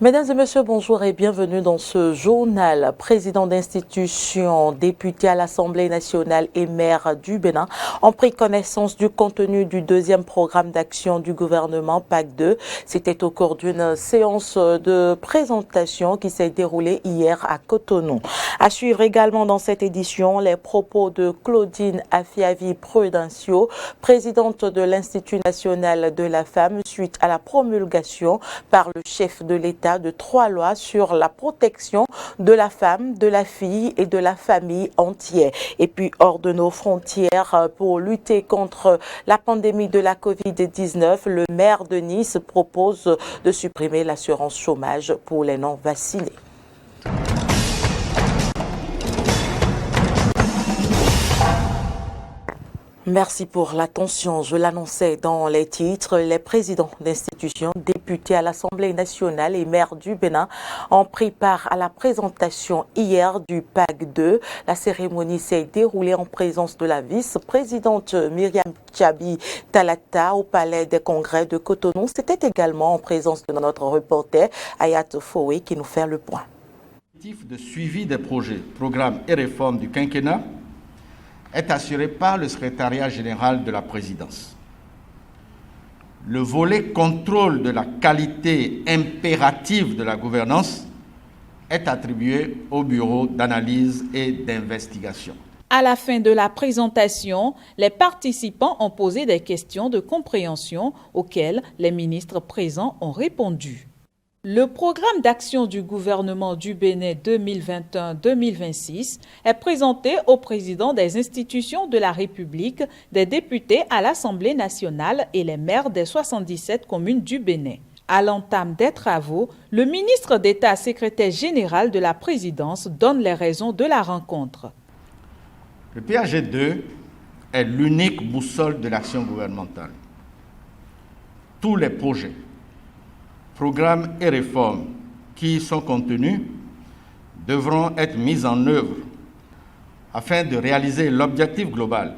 Mesdames et messieurs, bonjour et bienvenue dans ce journal. Président d'institution, député à l'Assemblée nationale et maire du Bénin ont pris connaissance du contenu du deuxième programme d'action du gouvernement PAC 2. C'était au cours d'une séance de présentation qui s'est déroulée hier à Cotonou. À suivre également dans cette édition les propos de Claudine Afiavi Prudencio, présidente de l'Institut national de la femme, suite à la promulgation par le chef de l'État de 3 lois sur la protection de la femme, de la fille et de la famille entière. Et puis hors de nos frontières, pour lutter contre la pandémie de la Covid-19, le maire de Nice propose de supprimer l'assurance chômage pour les non-vaccinés. Merci pour l'attention. Je l'annonçais dans les titres. Les présidents d'institutions, députés à l'Assemblée nationale et maires du Bénin ont pris part à la présentation hier du PAC 2. La cérémonie s'est déroulée en présence de la vice-présidente Myriam Tchabi Talata au Palais des Congrès de Cotonou. C'était également en présence de notre reporter Ayat Foué qui nous fait le point. De suivi des projets, programmes et réformes du quinquennat est assuré par le secrétariat général de la présidence. Le volet contrôle de la qualité impérative de la gouvernance est attribué au bureau d'analyse et d'investigation. À la fin de la présentation, les participants ont posé des questions de compréhension auxquelles les ministres présents ont répondu. Le programme d'action du gouvernement du Bénin 2021-2026 est présenté au président des institutions de la République, des députés à l'Assemblée nationale et les maires des 77 communes du Bénin. À l'entame des travaux, le ministre d'État secrétaire général de la présidence donne les raisons de la rencontre. Le PAG2 est l'unique boussole de l'action gouvernementale. Tous les projets, programmes et réformes qui y sont contenus devront être mis en œuvre afin de réaliser l'objectif global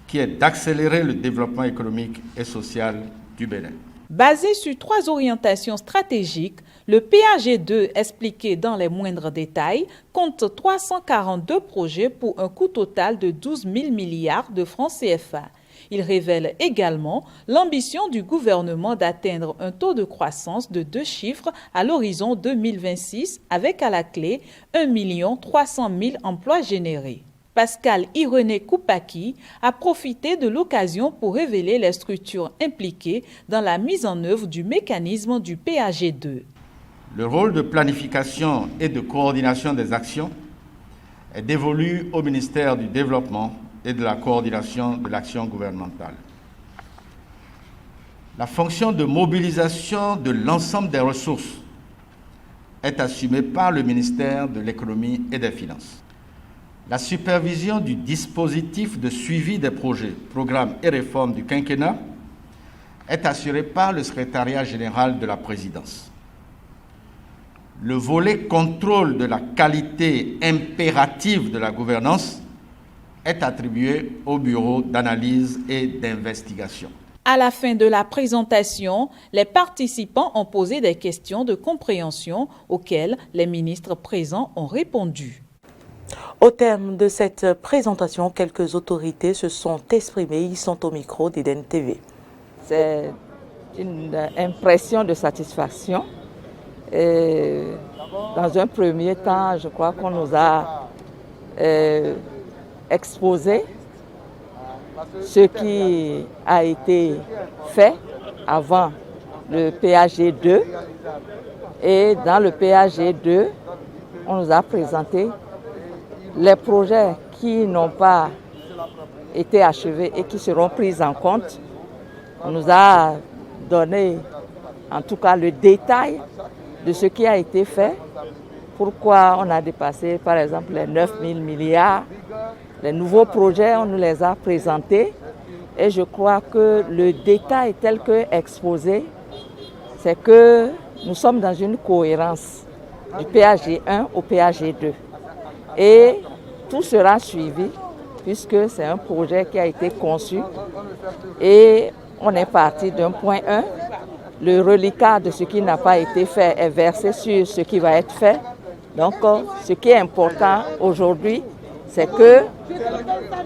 qui est d'accélérer le développement économique et social du Bénin. Basé sur 3 orientations stratégiques, le PAG2, expliqué dans les moindres détails, compte 342 projets pour un coût total de 12 000 milliards de francs CFA. Il révèle également l'ambition du gouvernement d'atteindre un taux de croissance de 2 chiffres à l'horizon 2026 avec à la clé 1 300 000 emplois générés. Pascal Irené Koupaki a profité de l'occasion pour révéler les structures impliquées dans la mise en œuvre du mécanisme du PAG2. Le rôle de planification et de coordination des actions est dévolu au ministère du Développement et de la coordination de l'action gouvernementale. La fonction de mobilisation de l'ensemble des ressources est assumée par le ministère de l'Économie et des Finances. La supervision du dispositif de suivi des projets, programmes et réformes du quinquennat est assurée par le secrétariat général de la présidence. Le volet contrôle de la qualité impérative de la gouvernance est attribué au bureau d'analyse et d'investigation. À la fin de la présentation, les participants ont posé des questions de compréhension auxquelles les ministres présents ont répondu. Au terme de cette présentation, quelques autorités se sont exprimées. Ils sont au micro d'Eden TV. C'est une impression de satisfaction. Et dans un premier temps, je crois qu'on nous a exposé ce qui a été fait avant le PAG2. Et dans le PAG2, on nous a présenté les projets qui n'ont pas été achevés et qui seront pris en compte. On nous a donné en tout cas le détail de ce qui a été fait, pourquoi on a dépassé par exemple les 9 000 milliards. Les nouveaux projets, on nous les a présentés et je crois que le détail tel que exposé, c'est que nous sommes dans une cohérence du PAG1 au PAG2. Et tout sera suivi puisque c'est un projet qui a été conçu et on est parti d'un point 1 le reliquat de ce qui n'a pas été fait est versé sur ce qui va être fait. Donc, ce qui est important aujourd'hui, c'est que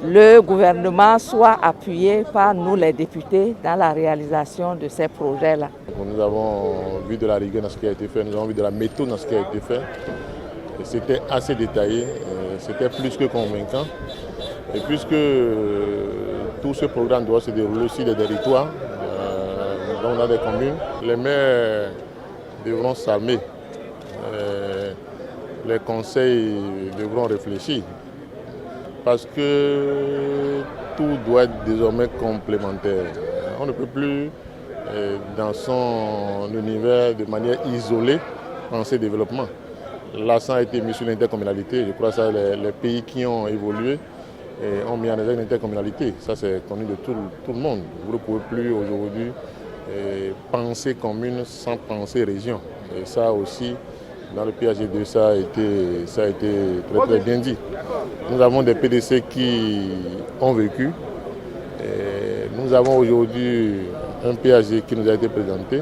le gouvernement soit appuyé par nous les députés dans la réalisation de ces projets-là. Nous avons vu de la rigueur dans ce qui a été fait, nous avons vu de la méthode dans ce qui a été fait. C'était assez détaillé, c'était plus que convaincant. Et puisque tout ce programme doit se dérouler sur des territoires, dont on a des communes, les maires devront s'armer. Les conseils devront réfléchir. Parce que tout doit être désormais complémentaire. On ne peut plus, dans son univers, de manière isolée, penser développement. L'accent a été mis sur l'intercommunalité. Je crois que ça, les pays qui ont évolué ont mis en œuvre l'intercommunalité. Ça, c'est connu de tout le monde. Vous ne pouvez plus aujourd'hui penser commune sans penser région. Et ça aussi, dans le PAG2, ça a été très, très bien dit. Nous avons des PDC qui ont vécu. Nous avons aujourd'hui un PAG qui nous a été présenté.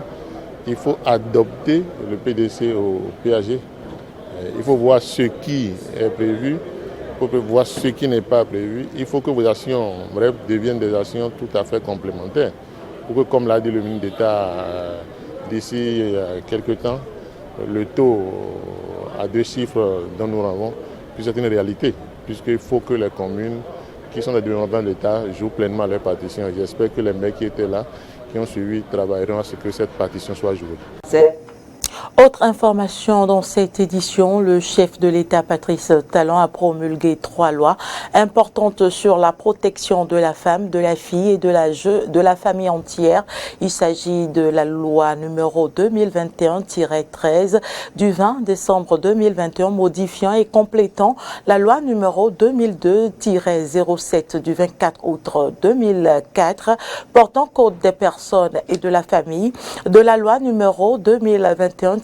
Il faut adopter le PDC au PAG. Il faut voir ce qui est prévu, il faut voir ce qui n'est pas prévu. Il faut que vos actions, bref, deviennent des actions tout à fait complémentaires. Pour que, comme l'a dit le ministre d'État d'ici quelques temps, le taux à 2 chiffres dont nous avons puisse être une réalité. Puisqu'il faut que les communes qui sont des développements de l'État jouent pleinement leur partition. J'espère que les maires qui étaient là, qui ont suivi, travailleront à ce que cette partition soit jouée. Autre information dans cette édition, le chef de l'État Patrice Talon a promulgué 3 lois importantes sur la protection de la femme, de la fille et de la famille entière. Il s'agit de la loi numéro 2021-13 du 20 décembre 2021 modifiant et complétant la loi numéro 2002-07 du 24 août 2004 portant code des personnes et de la famille, de la loi numéro 2021-12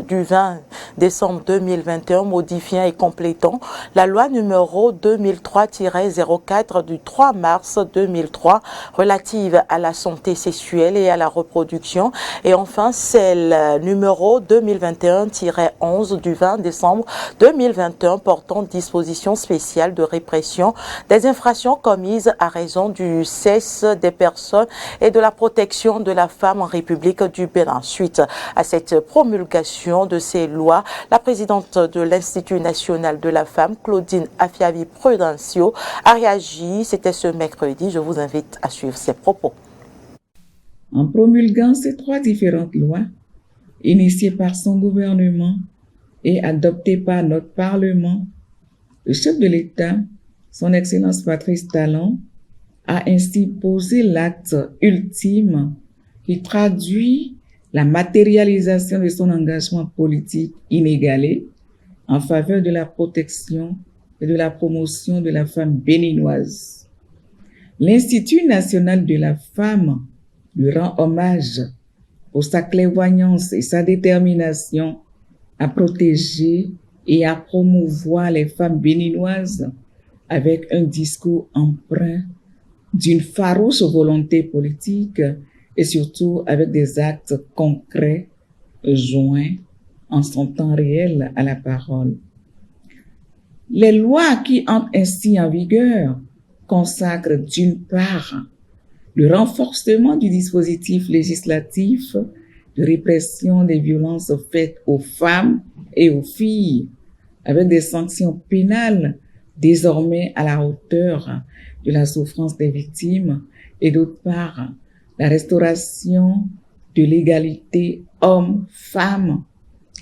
du 20 décembre 2021 modifiant et complétant la loi numéro 2003-04 du 3 mars 2003 relative à la santé sexuelle et à la reproduction et enfin celle numéro 2021-11 du 20 décembre 2021 portant dispositions spéciales de répression des infractions commises à raison du sexe des personnes et de la protection de la femme en République du Bénin. Suite à cette promulgation de ces lois, la présidente de l'Institut national de la femme, Claudine Afiavi Prudencio, a réagi. C'était ce mercredi. Je vous invite à suivre ses propos. En promulguant ces 3 différentes lois, initiées par son gouvernement et adoptées par notre Parlement, le chef de l'État, son Excellence Patrice Talon, a ainsi posé l'acte ultime qui traduit la matérialisation de son engagement politique inégalé en faveur de la protection et de la promotion de la femme béninoise. L'Institut national de la femme lui rend hommage pour sa clairvoyance et sa détermination à protéger et à promouvoir les femmes béninoises avec un discours empreint d'une farouche volonté politique et surtout avec des actes concrets joints en son temps réel à la parole. Les lois qui entrent ainsi en vigueur consacrent d'une part le renforcement du dispositif législatif de répression des violences faites aux femmes et aux filles, avec des sanctions pénales désormais à la hauteur de la souffrance des victimes, et d'autre part, la restauration de l'égalité homme-femme,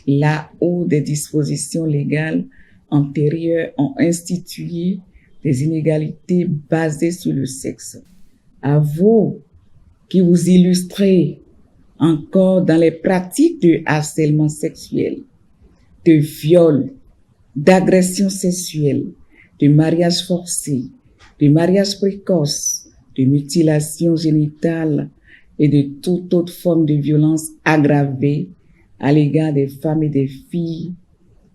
là où des dispositions légales antérieures ont institué des inégalités basées sur le sexe. À vous qui vous illustrez encore dans les pratiques de harcèlement sexuel, de viol, d'agression sexuelle, de mariage forcé, de mariage précoce, de mutilation génitale et de toute autre forme de violence aggravée à l'égard des femmes et des filles,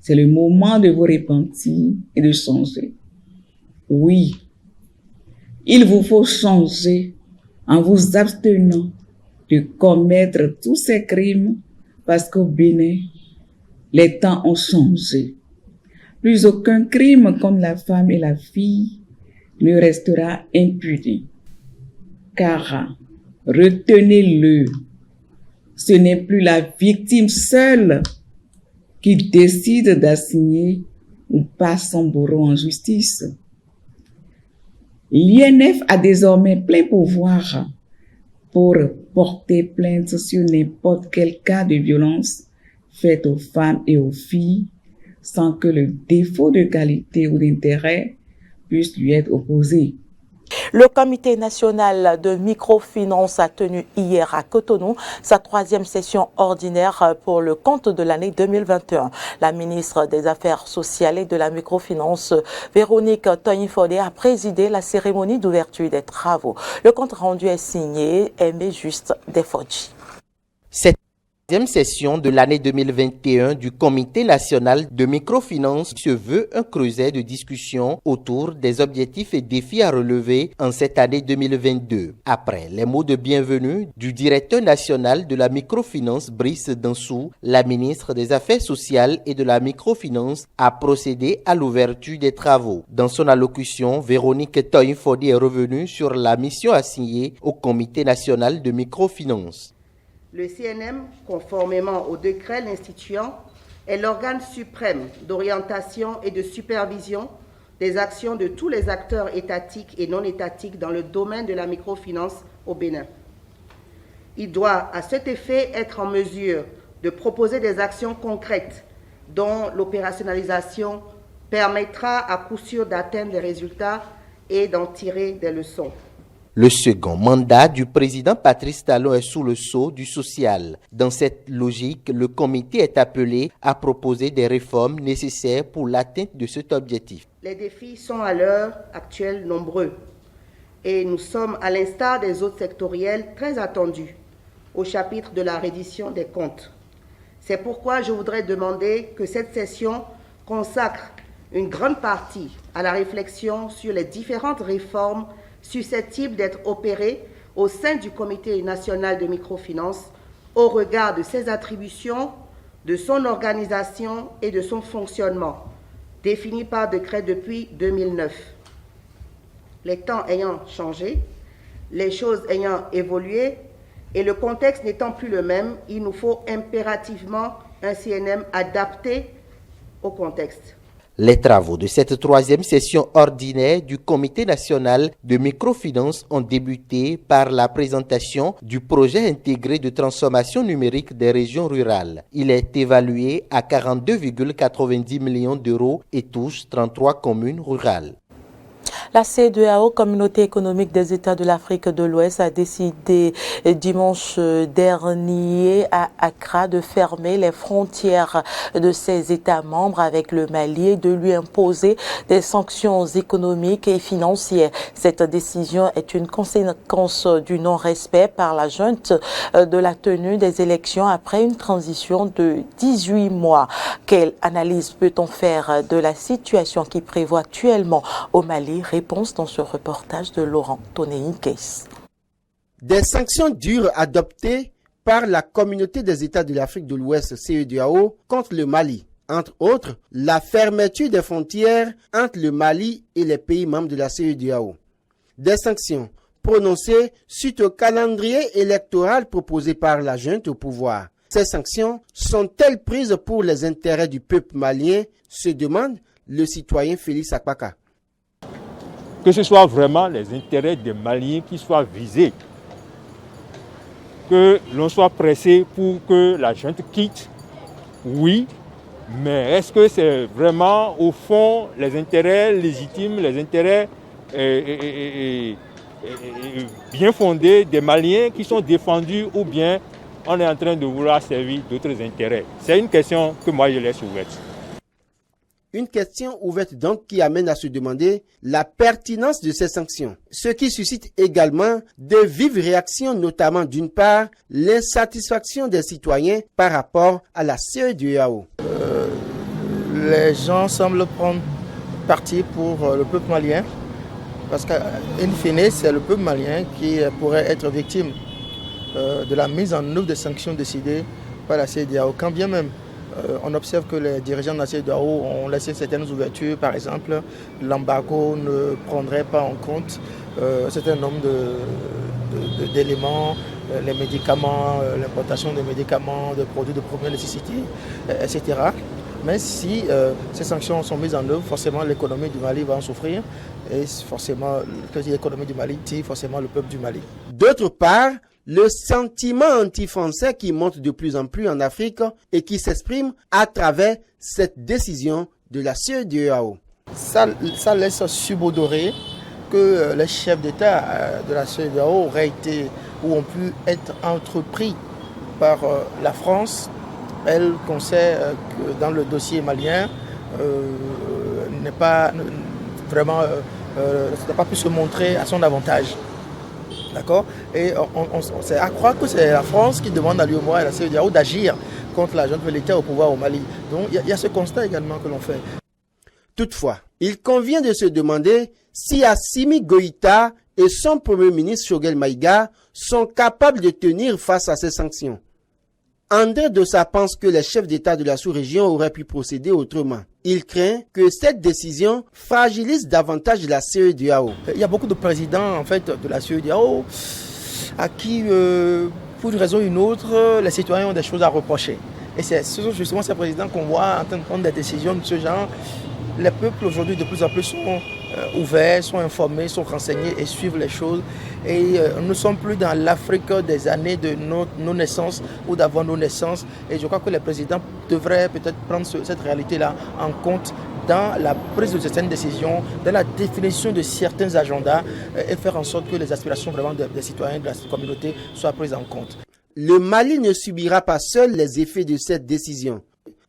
c'est le moment de vous repentir et de changer. Oui, il vous faut changer en vous abstenant de commettre tous ces crimes parce qu'au Bénin, les temps ont changé. Plus aucun crime contre la femme et la fille ne restera impuni. Car, retenez-le, ce n'est plus la victime seule qui décide d'assigner ou pas son bourreau en justice. L'INF a désormais plein pouvoir pour porter plainte sur n'importe quel cas de violence faite aux femmes et aux filles sans que le défaut de qualité ou d'intérêt puisse lui être opposé. Le Comité national de microfinance a tenu hier à Cotonou sa 3e session ordinaire pour le compte de l'année 2021. La ministre des Affaires sociales et de la microfinance, Véronique Toyin-Fodé, a présidé la cérémonie d'ouverture des travaux. Le compte rendu est signé Aimé Juste Desfodji. Cette 3e session de l'année 2021 du Comité national de microfinance se veut un creuset de discussion autour des objectifs et défis à relever en cette année 2022. Après les mots de bienvenue du directeur national de la microfinance, Brice Dansou, la ministre des Affaires sociales et de la microfinance a procédé à l'ouverture des travaux. Dans son allocution, Véronique Toyin-Fodé est revenue sur la mission assignée au Comité national de microfinance. Le CNM, conformément au décret l'instituant, est l'organe suprême d'orientation et de supervision des actions de tous les acteurs étatiques et non étatiques dans le domaine de la microfinance au Bénin. Il doit, à cet effet, être en mesure de proposer des actions concrètes dont l'opérationnalisation permettra à coup sûr d'atteindre des résultats et d'en tirer des leçons. Le second mandat du président Patrice Talon est sous le sceau du social. Dans cette logique, le comité est appelé à proposer des réformes nécessaires pour l'atteinte de cet objectif. Les défis sont à l'heure actuelle nombreux et nous sommes, à l'instar des autres sectoriels, très attendus au chapitre de la reddition des comptes. C'est pourquoi je voudrais demander que cette session consacre une grande partie à la réflexion sur les différentes réformes susceptibles d'être opérées au sein du Comité national de microfinance au regard de ses attributions, de son organisation et de son fonctionnement, définis par décret depuis 2009. Les temps ayant changé, les choses ayant évolué et le contexte n'étant plus le même, il nous faut impérativement un CNM adapté au contexte. Les travaux de cette 3e session ordinaire du Comité national de microfinance ont débuté par la présentation du projet intégré de transformation numérique des régions rurales. Il est évalué à 42,90 millions d'euros et touche 33 communes rurales. La CEDEAO, Communauté économique des États de l'Afrique de l'Ouest, a décidé dimanche dernier à Accra de fermer les frontières de ses États membres avec le Mali et de lui imposer des sanctions économiques et financières. Cette décision est une conséquence du non-respect par la junte de la tenue des élections après une transition de 18 mois. Quelle analyse peut-on faire de la situation qui prévaut actuellement au Mali? Réponse dans ce reportage de Laurent Tonéi-Kess. Des sanctions dures adoptées par la Communauté des États de l'Afrique de l'Ouest, CEDEAO, contre le Mali. Entre autres, la fermeture des frontières entre le Mali et les pays membres de la CEDEAO. Des sanctions prononcées suite au calendrier électoral proposé par la junte au pouvoir. Ces sanctions sont-elles prises pour les intérêts du peuple malien, se demande le citoyen Félix Akpaka. Que ce soit vraiment les intérêts des Maliens qui soient visés, que l'on soit pressé pour que la junte quitte, oui, mais est-ce que c'est vraiment au fond les intérêts légitimes, les intérêts bien fondés des Maliens qui sont défendus ou bien on est en train de vouloir servir d'autres intérêts? C'est une question que moi je laisse ouverte. Une question ouverte donc qui amène à se demander la pertinence de ces sanctions. Ce qui suscite également de vives réactions, notamment d'une part l'insatisfaction des citoyens par rapport à la CEDEAO. Les gens semblent prendre parti pour le peuple malien parce qu'in fine c'est le peuple malien qui pourrait être victime de la mise en œuvre des sanctions décidées par la CEDEAO. Quand bien même on observe que les dirigeants de la CEDEAO ont laissé certaines ouvertures, par exemple, l'embargo ne prendrait pas en compte un certain nombre d'éléments, les médicaments, l'importation des médicaments, de produits de première nécessité, etc. Mais si ces sanctions sont mises en œuvre, forcément l'économie du Mali va en souffrir. Et forcément, quand l'économie du Mali dit forcément le peuple du Mali. D'autre part, le sentiment anti-français qui monte de plus en plus en Afrique et qui s'exprime à travers cette décision de la CEDEAO. Ça laisse subodorer que les chefs d'État de la CEDEAO auraient été ou ont pu être entrepris par la France. Elle, qu'on sait que dans le dossier malien, n'est pas vraiment, n'a pas pu se montrer à son avantage. D'accord? Et c'est à croire que c'est la France qui demande à l'UEMOA et à la CEDEAO d'agir contre la junte militaire au pouvoir au Mali. Donc il y a ce constat également que l'on fait. Toutefois, il convient de se demander si Assimi Goïta et son premier ministre Choguel Maïga sont capables de tenir face à ces sanctions. André Dossa pense que les chefs d'État de la sous-région auraient pu procéder autrement. Il craint que cette décision fragilise davantage la CEDEAO. Il y a beaucoup de présidents en fait, de la CEDEAO à qui, pour une raison ou une autre, les citoyens ont des choses à reprocher. Et c'est justement ces présidents qu'on voit en train de prendre des décisions de ce genre. Les peuples aujourd'hui de plus en plus sont ouverts, sont informés, sont renseignés et suivent les choses. Et nous ne sommes plus dans l'Afrique des années de nos naissances ou d'avant nos naissances. Et je crois que les présidents devraient peut-être prendre cette réalité-là en compte dans la prise de certaines décisions, dans la définition de certains agendas et faire en sorte que les aspirations vraiment des citoyens de la communauté soient prises en compte. Le Mali ne subira pas seul les effets de cette décision.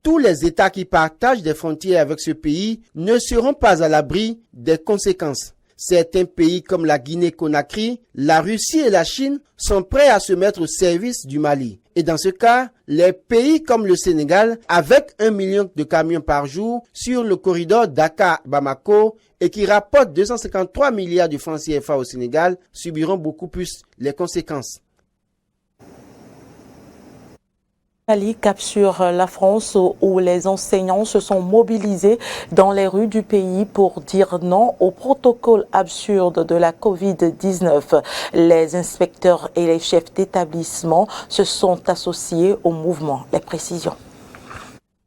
Tous les États qui partagent des frontières avec ce pays ne seront pas à l'abri des conséquences. Certains pays comme la Guinée-Conakry, la Russie et la Chine sont prêts à se mettre au service du Mali. Et dans ce cas, les pays comme le Sénégal, avec 1 million de camions par jour sur le corridor Dakar-Bamako et qui rapporte 253 milliards de francs CFA au Sénégal, subiront beaucoup plus les conséquences. Mali, cap sur la France où les enseignants se sont mobilisés dans les rues du pays pour dire non au protocole absurde de la Covid-19. Les inspecteurs et les chefs d'établissement se sont associés au mouvement. Les précisions.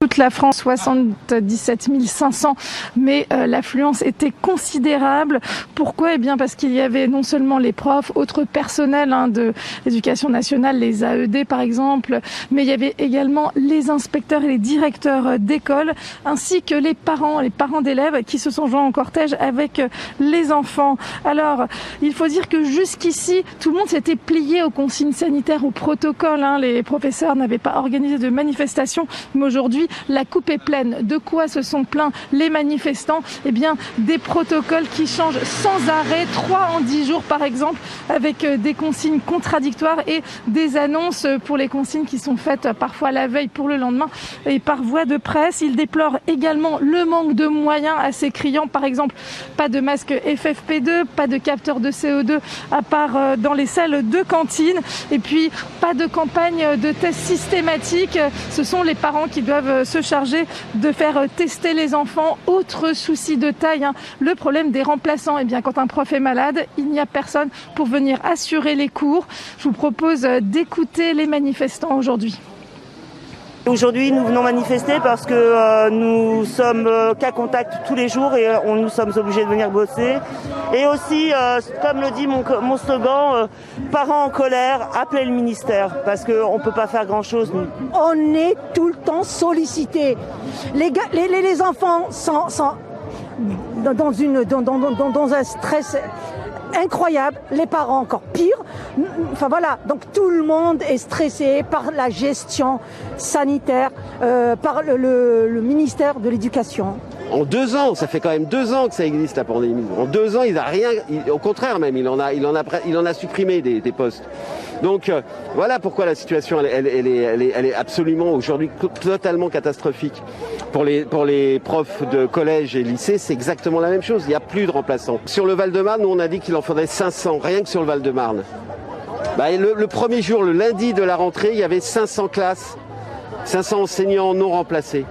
Toute la France, 77 500, mais l'affluence était considérable. Pourquoi? Eh bien parce qu'il y avait non seulement les profs, autres personnels de l'éducation nationale, les AED par exemple, mais il y avait également les inspecteurs et les directeurs d'école, ainsi que les parents d'élèves qui se sont joints en cortège avec les enfants. Alors, il faut dire que jusqu'ici, tout le monde s'était plié aux consignes sanitaires, au protocole. Les professeurs n'avaient pas organisé de manifestation, mais aujourd'hui, la coupe est pleine. De quoi se sont plaints les manifestants? Eh bien, des protocoles qui changent sans arrêt, 3 en 10 jours par exemple, avec des consignes contradictoires et des annonces pour les consignes qui sont faites parfois la veille pour le lendemain et par voie de presse. Ils déplorent également le manque de moyens assez criant. Par exemple, pas de masque FFP2, pas de capteur de CO2 à part dans les salles de cantine et puis pas de campagne de tests systématiques. Ce sont les parents qui doivent se charger de faire tester les enfants. Autre souci de taille, le problème des remplaçants. Eh bien, quand un prof est malade, il n'y a personne pour venir assurer les cours. Je vous propose d'écouter les manifestants aujourd'hui. Aujourd'hui, nous venons manifester parce que nous sommes cas contact tous les jours et nous sommes obligés de venir bosser. Et aussi, comme le dit mon slogan, parents en colère, appelez le ministère parce qu'on ne peut pas faire grand-chose. Nous. On est tout le temps sollicités. Les enfants sont dans un stress incroyable, les parents encore pire. Enfin voilà, donc tout le monde est stressé par la gestion sanitaire, par le ministère de l'Éducation. En 2 ans, ça fait quand même 2 ans que ça existe la pandémie. En 2 ans, il n'a rien, au contraire même, il en a supprimé des postes. Donc voilà pourquoi la situation elle est absolument aujourd'hui totalement catastrophique. Pour les profs de collège et lycée, c'est exactement la même chose. Il n'y a plus de remplaçants. Sur le Val-de-Marne, nous on a dit qu'il en faudrait 500, rien que sur le Val-de-Marne. Le premier jour, le lundi de la rentrée, il y avait 500 classes, 500 enseignants non remplacés.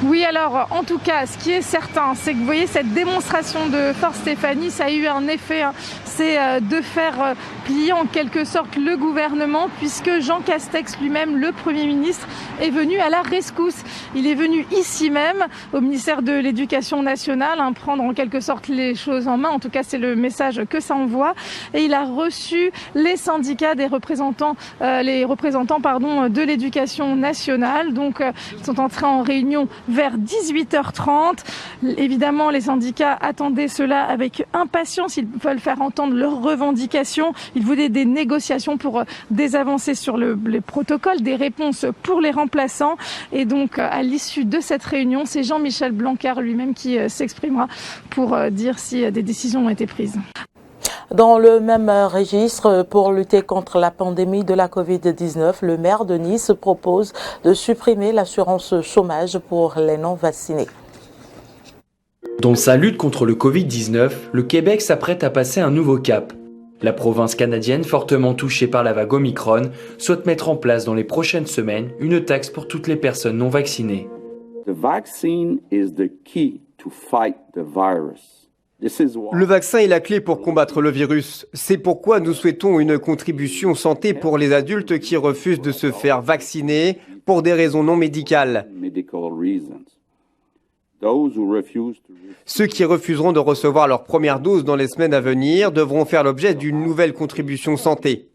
Oui, alors en tout cas, ce qui est certain, c'est que vous voyez cette démonstration de force, Stéphanie, ça a eu un effet, c'est de faire plier en quelque sorte le gouvernement, puisque Jean Castex lui-même, le Premier ministre, est venu à la rescousse. Il est venu ici même, au ministère de l'Éducation nationale, prendre en quelque sorte les choses en main. En tout cas, c'est le message que ça envoie. Et il a reçu les syndicats des représentants, de l'Éducation nationale. Donc, ils sont entrés en réunion vers 18h30. Évidemment, les syndicats attendaient cela avec impatience. Ils veulent faire entendre leurs revendications. Ils voulaient des négociations pour des avancées sur les protocoles, des réponses pour les remplaçants. Et donc, à l'issue de cette réunion, c'est Jean-Michel Blanquer lui-même qui s'exprimera pour dire si des décisions ont été prises. Dans le même registre, pour lutter contre la pandémie de la Covid-19, le maire de Nice propose de supprimer l'assurance chômage pour les non-vaccinés. Dans sa lutte contre le Covid-19, le Québec s'apprête à passer un nouveau cap. La province canadienne, fortement touchée par la vague Omicron, souhaite mettre en place dans les prochaines semaines une taxe pour toutes les personnes non vaccinées. The vaccine is the key to fight the virus. Le vaccin est la clé pour combattre le virus. C'est pourquoi nous souhaitons une contribution santé pour les adultes qui refusent de se faire vacciner pour des raisons non médicales. Ceux qui refuseront de recevoir leur première dose dans les semaines à venir devront faire l'objet d'une nouvelle contribution santé.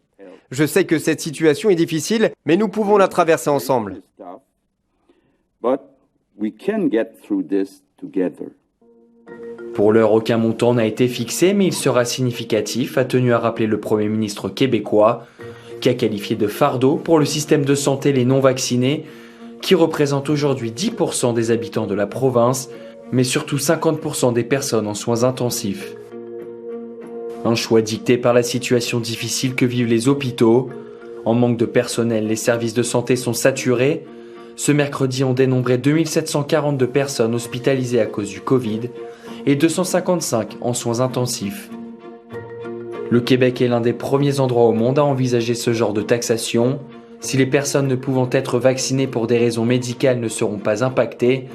Je sais que cette situation est difficile, mais nous pouvons la traverser ensemble. Pour l'heure, aucun montant n'a été fixé, mais il sera significatif, a tenu à rappeler le Premier ministre québécois, qui a qualifié de fardeau pour le système de santé les non-vaccinés, qui représentent aujourd'hui 10% des habitants de la province, mais surtout 50% des personnes en soins intensifs. Un choix dicté par la situation difficile que vivent les hôpitaux. En manque de personnel, les services de santé sont saturés. Ce mercredi, on dénombrait 2742 personnes hospitalisées à cause du Covid et 255 en soins intensifs. Le Québec est l'un des premiers endroits au monde à envisager ce genre de taxation. Si les personnes ne pouvant être vaccinées pour des raisons médicales ne seront pas impactées,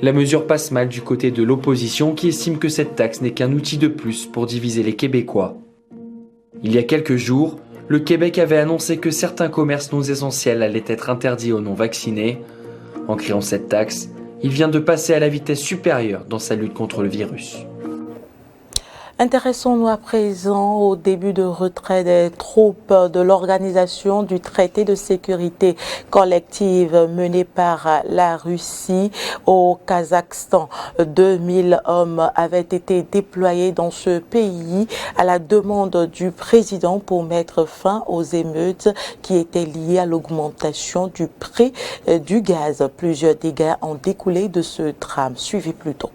la mesure passe mal du côté de l'opposition qui estime que cette taxe n'est qu'un outil de plus pour diviser les Québécois. Il y a quelques jours, le Québec avait annoncé que certains commerces non essentiels allaient être interdits aux non-vaccinés. En créant cette taxe, il vient de passer à la vitesse supérieure dans sa lutte contre le virus. Intéressons-nous à présent au début de retrait des troupes de l'Organisation du traité de sécurité collective menée par la Russie au Kazakhstan. 2000 hommes avaient été déployés dans ce pays à la demande du président pour mettre fin aux émeutes qui étaient liées à l'augmentation du prix du gaz. Plusieurs dégâts ont découlé de ce drame. Suivez plus tôt.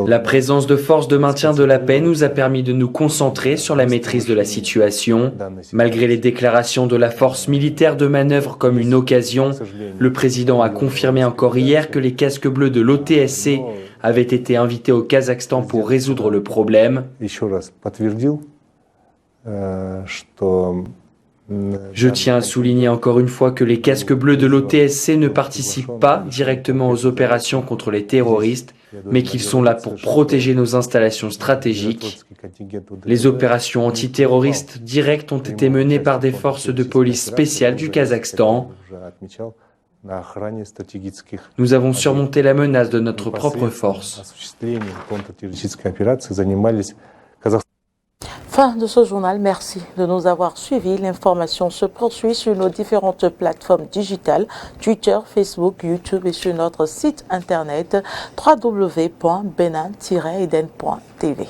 La présence de forces de maintien de la paix nous a permis de nous concentrer sur la maîtrise de la situation. Malgré les déclarations de la force militaire de manœuvre comme une occasion, le président a confirmé encore hier que les casques bleus de l'OTSC avaient été invités au Kazakhstan pour résoudre le problème. Je tiens à souligner encore une fois que les casques bleus de l'OTSC ne participent pas directement aux opérations contre les terroristes, mais qu'ils sont là pour protéger nos installations stratégiques. Les opérations antiterroristes directes ont été menées par des forces de police spéciales du Kazakhstan. Nous avons surmonté la menace de notre propre force. Fin de ce journal, merci de nous avoir suivis. L'information se poursuit sur nos différentes plateformes digitales, Twitter, Facebook, YouTube et sur notre site internet www.benin-eden.tv.